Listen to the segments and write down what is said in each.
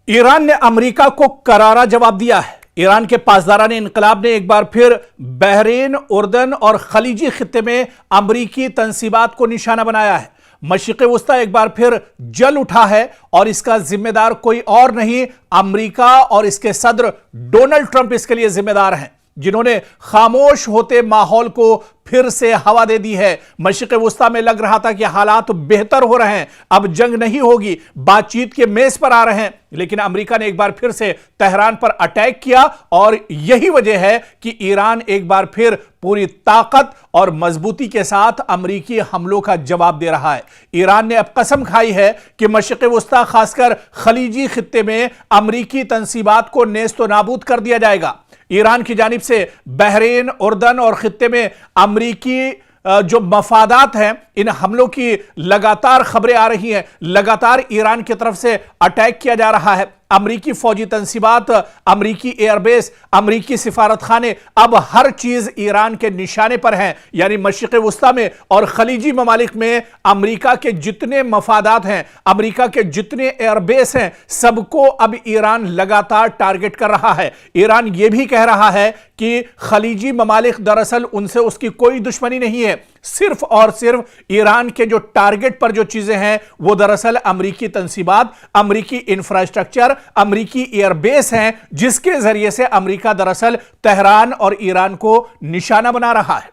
Iran ने America को करारा जवाब दिया है। ईरान के पासदारान इनकलाब ने एक बार फिर बहरीन, उर्दन और खलीजी खित्ते में अमरीकी तंसीबात को निशाना बनाया है। मशरिक़ वस्ता एक बार फिर जल उठा है और इसका जिम्मेदार कोई और नहीं, अमेरिका और इसके सदर डोनाल्ड ट्रंप इसके लिए जिम्मेदार हैं, जिन्होंने खामोश होते माहौल को फिर से हवा दे दी है। मशरिक़ वस्ता में लग रहा था कि हालात बेहतर हो रहे हैं, अब जंग नहीं होगी, बातचीत के मेज पर आ रहे हैं, लेकिन अमेरिका ने एक बार फिर से तेहरान पर अटैक किया और यही वजह है कि ईरान एक बार फिर पूरी ताकत और मजबूती के साथ अमेरिकी हमलों का जवाब दे रहा है। ईरान ने अब कसम खाई है कि मशरिक़ वस्ता खासकर खलीजी खित्ते में अमेरिकी तंसीबात को नेस्त नाबूद कर दिया जाएगा। ईरान की जानिब से बहरीन, उर्दन और खित्ते में अमेरिकी जो मफादात हैं, इन हमलों की लगातार खबरें आ रही हैं, लगातार ईरान की तरफ से अटैक किया जा रहा है। अमरीकी फौजी तंसीबात, अमरीकी एयरबेस, अमरीकी सिफारत खाने, अब हर चीज ईरान के निशाने पर है। यानी मशरिक़ वस्ता में और खलीजी ममालिक में अमरीका के जितने मफादात हैं, अमरीका के जितने एयरबेस हैं, सबको अब ईरान लगातार टारगेट कर रहा है। ईरान यह भी कह रहा है कि खलीजी ममालिक दरअसल उनसे उसकी कोई दुश्मनी नहीं है, सिर्फ और सिर्फ ईरान के जो टारगेट पर जो चीजें हैं वो दरअसल अमरीकी तंसीबात, अमरीकी इंफ्रास्ट्रक्चर, अमरीकी एयरबेस हैं, जिसके जरिए से अमरीका दरअसल तेहरान और ईरान को निशाना बना रहा है।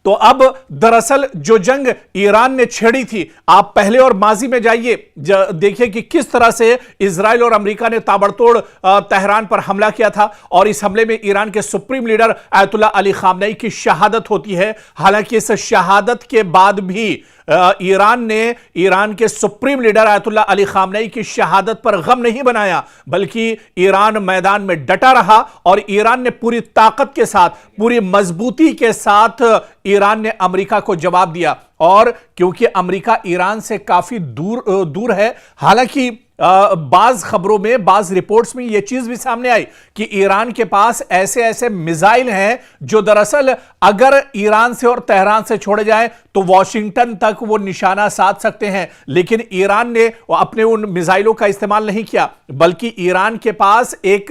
तो अब दरअसल जो जंग ईरान ने छेड़ी थी, आप पहले और माजी में जाइए, देखिए कि किस तरह से इजराइल और अमेरिका ने ताबड़तोड़ तेहरान पर हमला किया था और इस हमले में ईरान के supreme leader Ayatollah Ali Khamenei की शहादत होती है। हालांकि इस शहादत के बाद भी ईरान ने ईरान के supreme leader Ayatollah Ali Khamenei की शहादत पर गम नहीं बनाया, बल्कि ईरान मैदान में डटा रहा और ईरान ने पूरी ताकत के साथ, पूरी मजबूती के साथ ईरान ने अमेरिका को जवाब दिया। और क्योंकि अमेरिका ईरान से काफी दूर है, हालांकि बाज खबरों में, बाज रिपोर्ट्स में यह चीज भी सामने आई कि ईरान के पास ऐसे ऐसे मिसाइल हैं जो दरअसल अगर ईरान से और तेहरान से छोड़े जाए तो वॉशिंगटन तक वो निशाना साध सकते हैं। लेकिन ईरान ने अपने उन मिसाइलों का इस्तेमाल नहीं किया, बल्कि ईरान के पास एक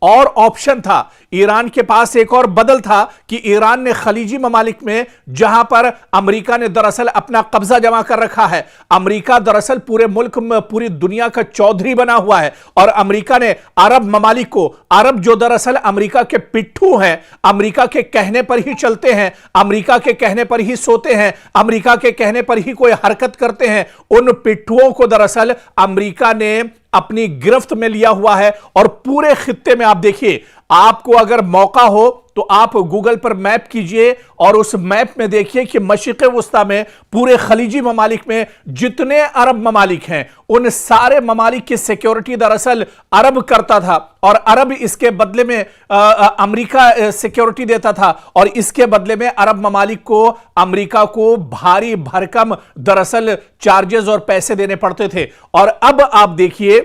और ऑप्शन था, ईरान के पास एक और बदल था कि ईरान ने खलीजी ममालिक में, जहां पर अमेरिका ने दरअसल अपना कब्जा जमा कर रखा है, अमेरिका दरअसल पूरे मुल्क में, पूरी दुनिया का चौधरी बना हुआ है, और अमेरिका ने अरब ममालिक को, अरब जो दरअसल अमेरिका के पिट्ठू हैं, अमेरिका के कहने पर ही चलते हैं, अमेरिका के कहने पर ही सोते हैं, अमेरिका के कहने पर ही कोई हरकत करते हैं, उन पिट्ठुओं को दरअसल अमेरिका ने अपनी गिरफ्त में लिया हुआ है। और पूरे खित्ते में आप देखिए, आपको अगर मौका हो तो आप गूगल पर मैप कीजिए और उस मैप में देखिए कि मशरिक़ वस्ता में, पूरे खलीजी ममालिक में जितने अरब ममालिक हैं, उन सारे ममालिक की सिक्योरिटी दरअसल अरब करता था और अरब इसके बदले में अमेरिका सिक्योरिटी देता था, और इसके बदले में अरब ममालिक को अमेरिका को भारी भरकम दरअसल चार्जेस और पैसे देने पड़ते थे। और अब आप देखिए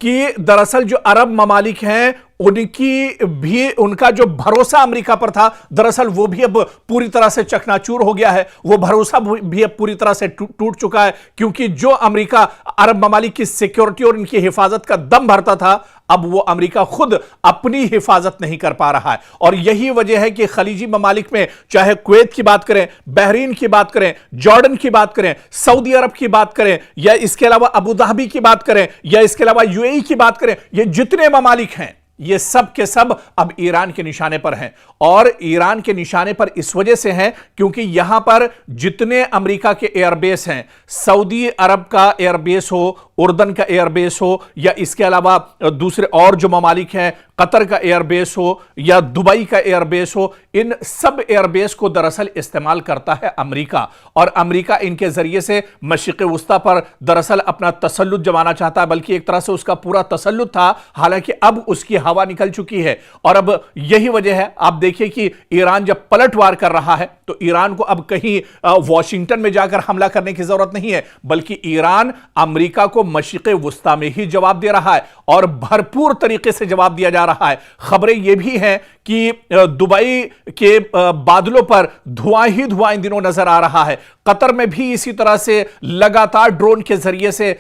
कि दरअसल जो अरब ममालिक हैं, उनकी भी, उनका जो भरोसा अमेरिका पर था, दरअसल वो भी अब पूरी तरह से चकनाचूर हो गया है। वो भरोसा भी अब पूरी तरह से टूट चुका है, क्योंकि जो अमेरिका अरब ममालिक की सिक्योरिटी और इनकी हिफाजत का दम भरता था, अब वो अमेरिका खुद अपनी हिफाजत नहीं कर पा रहा है। और यही वजह है कि खलीजी ममालिक में, चाहे कुवैत की बात करें, बहरीन की बात करें, जॉर्डन की बात करें, सऊदी अरब की बात करें, या इसके अलावा अबू धाबी की बात करें, या इसके अलावा यूएई की बात करें, ये जितने ममालिक हैं, ये सब के सब अब ईरान के निशाने पर हैं। और ईरान के निशाने पर इस वजह से हैं क्योंकि यहां पर जितने अमेरिका के एयरबेस हैं, सऊदी अरब का एयरबेस हो, उर्दन का एयरबेस हो, या इसके अलावा दूसरे और जो ममालिक हैं, कतर का एयरबेस हो या दुबई का एयरबेस हो, इन सब एयरबेस को दरअसल इस्तेमाल करता है अमेरिका। और अमेरिका इनके जरिए से मशरिक़ वस्ता पर दरअसल अपना तसल्लुत जमाना चाहता है, बल्कि एक तरह से उसका पूरा तसल्लुत था। हालांकि अब उसकी हवा निकल चुकी है और अब यही वजह है, आप देखिए कि ईरान जब पलटवार कर रहा है तो ईरान को अब कहीं वॉशिंगटन में जाकर हमला करने की जरूरत नहीं है, बल्कि ईरान अमेरिका को मशरिक़ वस्ता में ही जवाब दे रहा है। और भरपूर तरीके से जवाब दिया जा रहा है। खबरें यह भी हैं कि दुबई के बादलों पर धुआं ही धुआं इन दिनों नजर आ रहा है। कतर में भी इसी तरह से लगातार ड्रोन के जरिए से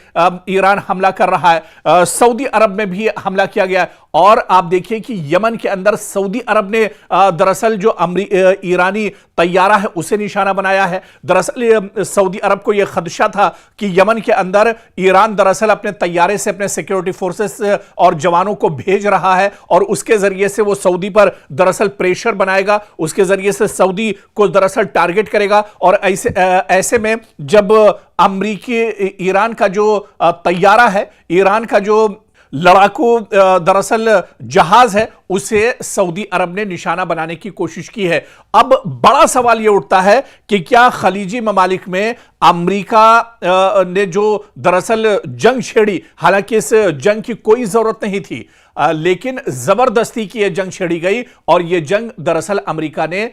ईरान हमला कर रहा है। सऊदी अरब में भी हमला किया गया है। और आप देखिए कि यमन के अंदर सऊदी अरब ने दरअसल जो ईरानी तैयारा है उसे निशाना बनाया है। दरअसल सऊदी अरब को यह खदशा था कि यमन के अंदर ईरान दरअसल अपने तैयारे से अपने सिक्योरिटी फोर्सेस और जवानों को भेज रहा है और उसके जरिए से वो सऊदी पर दरअसल प्रेशर बनाएगा, उसके जरिए से सऊदी को दरअसल टारगेट करेगा। और ऐसे में जब अमेरिकी ईरान का जो तैयारा है, ईरान का जो लड़ाकू दरअसल जहाज है, उसे सऊदी अरब ने निशाना बनाने की कोशिश की है। अब बड़ा सवाल यह उठता है कि क्या खलीजी ममालिक में अमेरिका ने जो दरअसल जंग छेड़ी, हालांकि इस जंग की कोई जरूरत नहीं थी, लेकिन जबरदस्ती की यह जंग छेड़ी गई और यह जंग दरअसल अमेरिका ने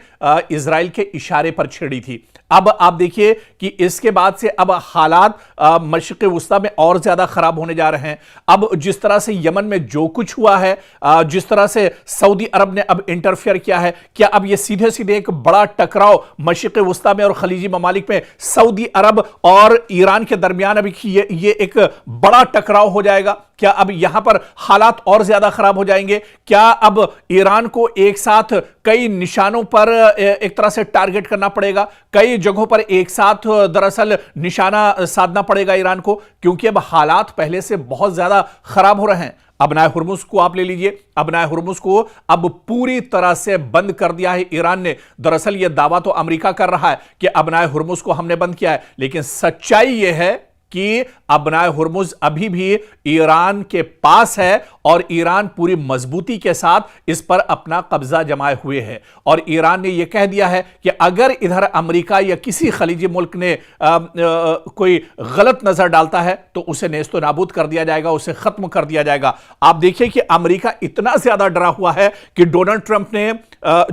इजराइल के इशारे पर छेड़ी थी। अब आप देखिए कि इसके बाद से अब हालात मशरिक़ वुस्ता में और ज्यादा खराब होने जा रहे हैं। अब जिस तरह से यमन में जो कुछ हुआ है, जिस तरह से सऊदी अरब ने अब इंटरफेयर किया है, क्या अब यह सीधे सीधे एक बड़ा टकराव मशरिक़ वुस्ता में और खलीजी ममालिक में सऊदी अरब और ईरान के दरमियान अभी ये एक बड़ा टकराव हो जाएगा? क्या अब यहां पर हालात और ज्यादा खराब हो जाएंगे? क्या अब ईरान को एक साथ कई निशानों पर एक तरह से टारगेट करना पड़ेगा, कई जगहों पर एक साथ दरअसल निशाना साधना पड़ेगा ईरान को? क्योंकि अब हालात पहले से बहुत ज्यादा खराब हो रहे हैं। अबनाए हुर्मुज को आप ले लीजिए, अबनाए हुर्मुज को अब पूरी तरह से बंद कर दिया है ईरान ने। दरअसल यह दावा तो अमेरिका कर रहा है कि अबनाए हुर्मुज को हमने बंद किया है, लेकिन सच्चाई यह है कि अबनाए हुर्मुज अभी भी ईरान के पास है और ईरान पूरी मजबूती के साथ इस पर अपना कब्जा जमाए हुए है। और ईरान ने यह कह दिया है कि अगर इधर अमेरिका या किसी खलीजी मुल्क ने कोई गलत नजर डालता है तो उसे नेस्तो नाबूद कर दिया जाएगा, उसे खत्म कर दिया जाएगा। आप देखिए कि अमेरिका इतना ज्यादा डरा हुआ है कि डोनाल्ड ट्रंप ने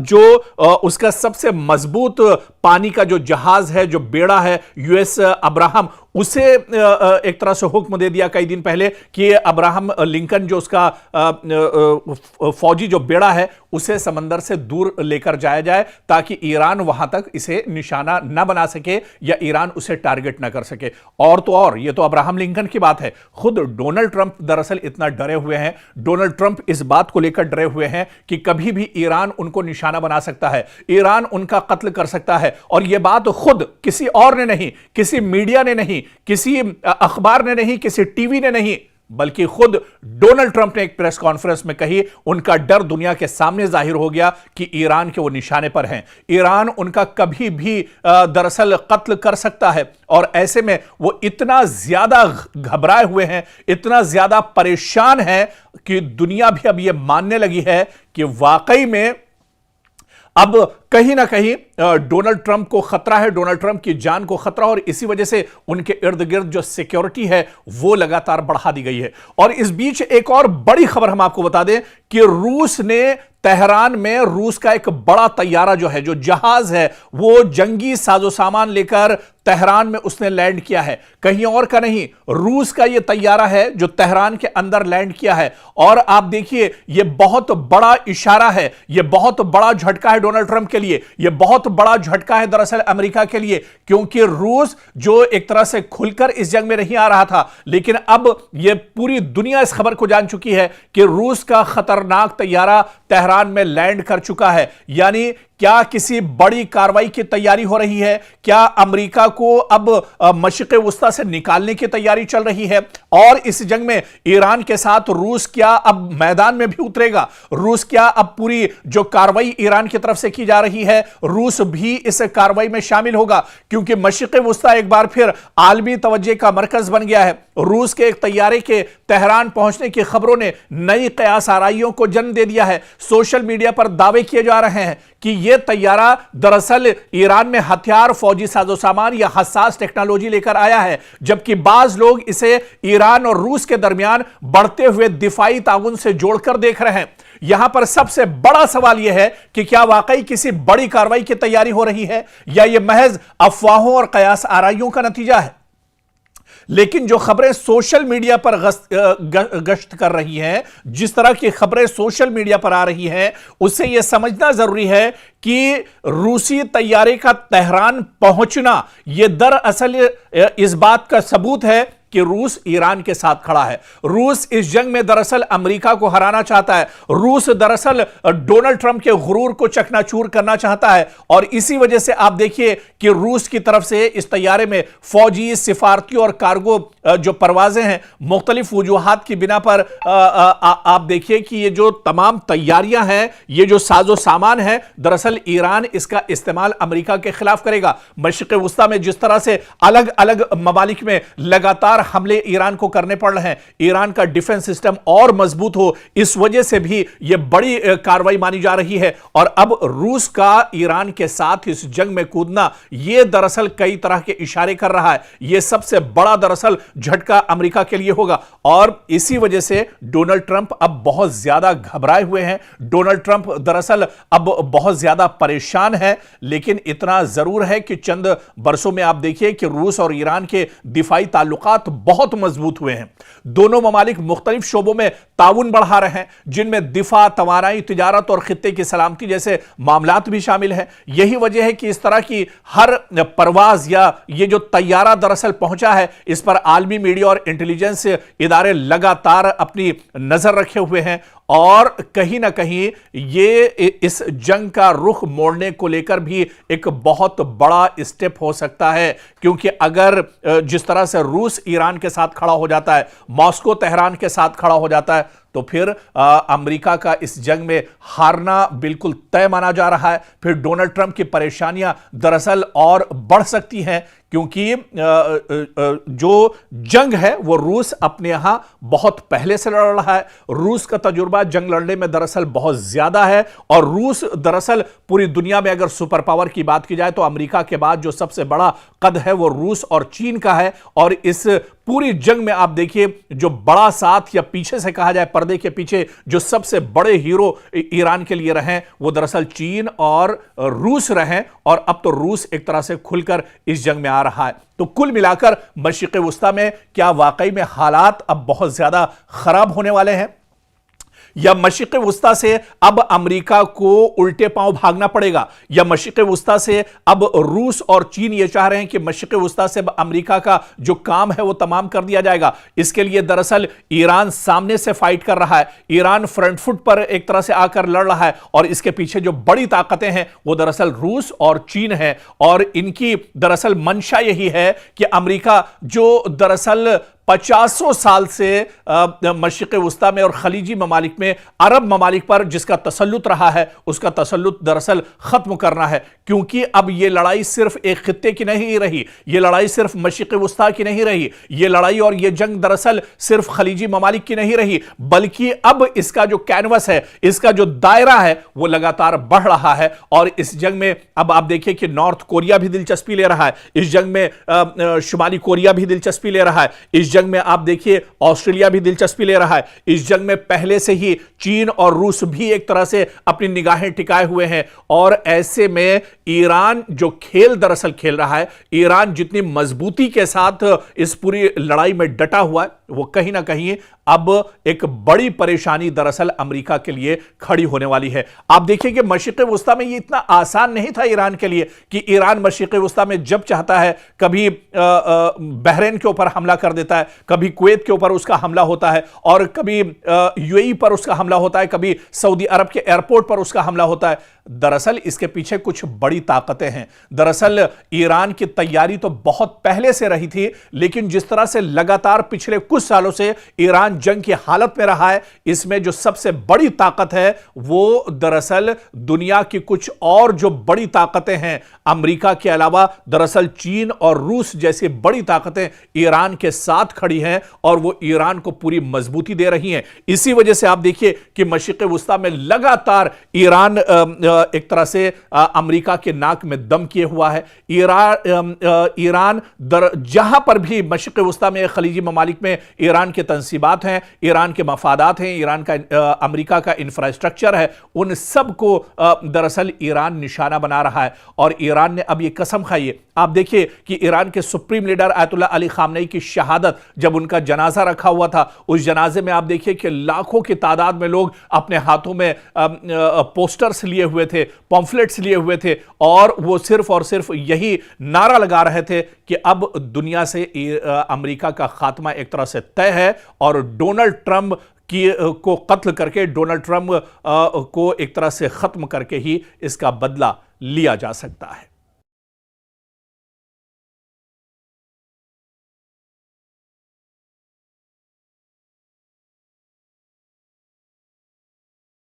जो उसका सबसे मजबूत पानी का जो जहाज है, जो बेड़ा है यूएस अब्राहम, उसे एक तरह से हुक्म दे दिया कई दिन पहले कि अब्राहम लिंकन जो उसका फौजी जो बेड़ा है उसे समंदर से दूर लेकर जाया जाए ताकि ईरान वहां तक इसे निशाना न बना सके या ईरान उसे टारगेट न कर सके। और तो और ये तो अब्राहम लिंकन की बात है, खुद डोनाल्ड ट्रंप दरअसल इतना डरे हुए हैं, डोनाल्ड ट्रंप इस बात को लेकर डरे हुए हैं कि कभी भी ईरान उनको निशाना बना सकता है, ईरान उनका कत्ल कर सकता है। और यह बात खुद किसी और ने नहीं, किसी मीडिया ने नहीं, किसी अखबार ने नहीं, किसी टीवी ने नहीं, बल्कि खुद डोनाल्ड ट्रंप ने एक प्रेस कॉन्फ्रेंस में कही। उनका डर दुनिया के सामने जाहिर हो गया कि ईरान के वो निशाने पर हैं, ईरान उनका कभी भी दरअसल कत्ल कर सकता है। और ऐसे में वो इतना ज्यादा घबराए हुए हैं, इतना ज्यादा परेशान है कि दुनिया भी अब ये मानने लगी है कि वाकई में अब कहीं ना कहीं डोनाल्ड ट्रंप को खतरा है, डोनाल्ड ट्रंप की जान को खतरा, और इसी वजह से उनके इर्द गिर्द जो सिक्योरिटी है वो लगातार बढ़ा दी गई है। और इस बीच एक और बड़ी खबर हम आपको बता दें कि रूस ने तेहरान में रूस का एक बड़ा तैयारा जो है, जो जहाज है, वो जंगी साजो सामान लेकर तेहरान में उसने लैंड किया है। कहीं और का नहीं, रूस का यह तैयारा है जो तेहरान के अंदर लैंड किया है। और आप देखिए यह बहुत बड़ा इशारा है, यह बहुत बड़ा झटका है डोनाल्ड ट्रंप के लिए, यह बहुत बड़ा झटका है दरअसल अमेरिका के लिए, क्योंकि रूस जो एक तरह से खुलकर इस जंग में नहीं आ रहा था, लेकिन अब यह पूरी दुनिया इस खबर को जान चुकी है कि रूस का खतरनाक तैयारा तेहरान में लैंड कर चुका है। यानी क्या किसी बड़ी कार्रवाई की तैयारी हो रही है? क्या अमेरिका को अब मशरिक़ वुस्ता से निकालने की तैयारी चल रही है? और इस जंग में ईरान के साथ रूस क्या अब मैदान में भी उतरेगा? रूस क्या अब पूरी जो कार्रवाई ईरान की तरफ से की जा रही है, रूस भी इस कार्रवाई में शामिल होगा? क्योंकि मशरिक़ वुस्ता एक बार फिर आलमी तवज्जो का मरकज बन गया है। रूस के एक तैयारे के तेहरान पहुंचने की खबरों ने नई कयास आराइयों को जन्म दे दिया है। सोशल मीडिया पर दावे किए जा रहे हैं कि यह तैयारा दरअसल ईरान में हथियार, फौजी साजो सामान या हसास टेक्नोलॉजी लेकर आया है, जबकि बाज लोग इसे ईरान और रूस के दरमियान बढ़ते हुए दिफाई ताउन से जोड़कर देख रहे हैं। यहां पर सबसे बड़ा सवाल यह है कि क्या वाकई किसी बड़ी कार्रवाई की तैयारी हो रही है या यह महज अफवाहों और कयास आराइयों का नतीजा है? लेकिन जो खबरें सोशल मीडिया पर गश्त कर रही हैं, जिस तरह की खबरें सोशल मीडिया पर आ रही हैं, उससे यह समझना जरूरी है कि रूसी तैयारे का तेहरान पहुंचना यह दरअसल इस बात का सबूत है कि रूस ईरान के साथ खड़ा है। रूस इस जंग में दरअसल अमेरिका को हराना चाहता है। रूस दरअसल डोनाल्ड ट्रंप के गुरूर को चकनाचूर करना चाहता है और इसी वजह से आप देखिए कि रूस की तरफ से इस तैयारे में फौजी, सिफारती और कार्गो जो परवाजें हैं, मुख्तलिफ वजूहात की बिना पर आप देखिए कि ये जो तमाम तैयारियां हैं, ये जो साजो सामान है, दरअसल ईरान इसका इस्तेमाल अमेरिका के खिलाफ करेगा। मशरिक़ वुस्ता में जिस तरह से अलग अलग ममालिक में लगातार हमले ईरान को करने पड़ रहे हैं, ईरान का डिफेंस सिस्टम और मजबूत हो, इस वजह से भी यह बड़ी कार्रवाई मानी जा रही है। और अब रूस का ईरान के साथ इस जंग में कूदना, यह दरअसल कई तरह के इशारे कर रहा है। यह सबसे बड़ा दरअसल झटका अमेरिका के लिए होगा और इसी वजह से डोनाल्ड ट्रंप अब बहुत ज्यादा घबराए हुए हैं। डोनाल्ड ट्रंप दरअसल अब बहुत ज्यादा परेशान है, लेकिन इतना जरूर है कि चंद बरसों में आप देखिए कि रूस और ईरान के दिफाई ताल्लुकात बहुत मजबूत हुए हैं। दोनों ममालिक मुख्तलिफ शोबों में ताउन बढ़ा रहे हैं, जिनमें दिफा, तवानाई, तिजारत और खित्ते की सलामती जैसे मामलात भी शामिल हैं। यही वजह है कि इस तरह की हर परवाज या ये जो तैयारा दरअसल पहुंचा है, इस पर आलमी मीडिया और इंटेलिजेंस इदारे लगातार अपनी नजर रखे हुए हैं और कहीं ना कहीं ये इस जंग का रुख मोड़ने को लेकर भी एक बहुत बड़ा स्टेप हो सकता है। क्योंकि अगर जिस तरह से रूस ईरान के साथ खड़ा हो जाता है, मॉस्को तेहरान के साथ खड़ा हो जाता है, तो फिर अमेरिका का इस जंग में हारना बिल्कुल तय माना जा रहा है। फिर डोनाल्ड ट्रंप की परेशानियां दरअसल और बढ़ सकती हैं, क्योंकि जो जंग है वो रूस अपने यहां बहुत पहले से लड़ रहा है। रूस का तजुर्बा जंग लड़ने में दरअसल बहुत ज्यादा है और रूस दरअसल पूरी दुनिया में अगर सुपर पावर की बात की जाए तो अमेरिका के बाद जो सबसे बड़ा कद है वो रूस और चीन का है। और इस पूरी जंग में आप देखिए जो बड़ा साथ या पीछे से कहा जाए पर्दे के पीछे जो सबसे बड़े हीरो ईरान के लिए रहे वो दरअसल चीन और रूस रहे और अब तो रूस एक तरह से खुलकर इस जंग में आ रहा है। तो कुल मिलाकर मशरिक़ वुस्ता में क्या वाकई में हालात अब बहुत ज्यादा खराब होने वाले हैं या मशरिक़ वुस्ता से अब अमेरिका को उल्टे पांव भागना पड़ेगा, या मशरिक़ वुस्ता से अब रूस और चीन ये चाह रहे हैं कि मशरिक़ वुस्ता से अमेरिका का जो काम है वो तमाम कर दिया जाएगा। इसके लिए दरअसल ईरान सामने से फाइट कर रहा है, ईरान फ्रंट फुट पर एक तरह से आकर लड़ रहा है और इसके पीछे जो बड़ी ताकतें हैं वो दरअसल रूस और चीन है। और इनकी दरअसल मंशा यही है कि अमेरिका जो दरअसल 50 साल से मशरिक़ वुस्ता में और खलीजी ममालिक में अरब ममालिक पर जिसका तसल्लुत रहा है, उसका तसल्लुत दरअसल खत्म करना है। क्योंकि अब यह लड़ाई सिर्फ एक खित्ते की नहीं रही, यह लड़ाई सिर्फ मशरिक़ वुस्ता की नहीं रही, यह लड़ाई और यह जंग दरअसल सिर्फ खलीजी ममालिक की नहीं रही, बल्कि अब इसका जो कैनवस है, इसका जो दायरा है वो लगातार बढ़ रहा है। और इस जंग में अब आप देखिए कि नॉर्थ कोरिया भी दिलचस्पी ले रहा है, इस जंग में शुमाली कोरिया भी दिलचस्पी ले रहा है, इस जंग में आप देखिए ऑस्ट्रेलिया भी दिलचस्पी ले रहा है। इस जंग में पहले से ही चीन और रूस भी एक तरह से अपनी निगाहें टिकाए हुए हैं। और ऐसे में ईरान जो खेल दरअसल खेल रहा है, ईरान जितनी मजबूती के साथ इस पूरी लड़ाई में डटा हुआ है, वो कहीं ना कहीं अब एक बड़ी परेशानी दरअसल अमेरिका के लिए खड़ी होने वाली है। आप देखिए कि मशरिक़ वुस्ता में ये इतना आसान नहीं था ईरान के लिए कि ईरान मशरिक़ वुस्ता में जब चाहता है कभी बहरीन के ऊपर हमला कर देता है, कभी कुवैत के ऊपर उसका हमला होता है और कभी यूएई पर उसका हमला होता है, कभी सऊदी अरब के एयरपोर्ट पर उसका हमला होता है। दरअसल इसके पीछे कुछ बड़ी ताकतें हैं। दरअसल ईरान की तैयारी तो बहुत पहले से रही थी, लेकिन जिस तरह से लगातार पिछले कुछ सालों से ईरान जंग की हालत में रहा है, इसमें जो सबसे बड़ी ताकत है वो दरअसल दुनिया की कुछ और जो बड़ी ताकतें हैं अमेरिका के अलावा, दरअसल चीन और रूस जैसी बड़ी ताकतें ईरान के साथ खड़ी हैं और वो ईरान को पूरी मजबूती दे रही हैं। इसी वजह से आप देखिए कि मशरिक़ वुस्ता में लगातार ईरान एक तरह से अमेरिका के नाक में दम किए हुआ है। ईरान जहां पर भी मशरिक़ वस्ता में, खलीजी ममालिक में ईरान के तंसीबात हैं, ईरान के मफादात हैं, ईरान का अमेरिका का इंफ्रास्ट्रक्चर है, उन सब को दरअसल ईरान निशाना बना रहा है। और ईरान ने अब यह कसम खाई है, आप देखिए कि ईरान के supreme leader Ayatollah Ali Khamenei की शहादत, जब उनका जनाजा रखा हुआ था, उस जनाजे में आप देखिए कि लाखों की तादाद में लोग अपने हाथों में पोस्टर्स लिए हुए थे, पॉम्फलेट्स लिए हुए थे, और वो सिर्फ और सिर्फ यही नारा लगा रहे थे कि अब दुनिया से अमेरिका का खात्मा एक तरह से तय है और डोनाल्ड ट्रंप को कत्ल करके, डोनाल्ड ट्रंप को एक तरह से खत्म करके ही इसका बदला लिया जा सकता है।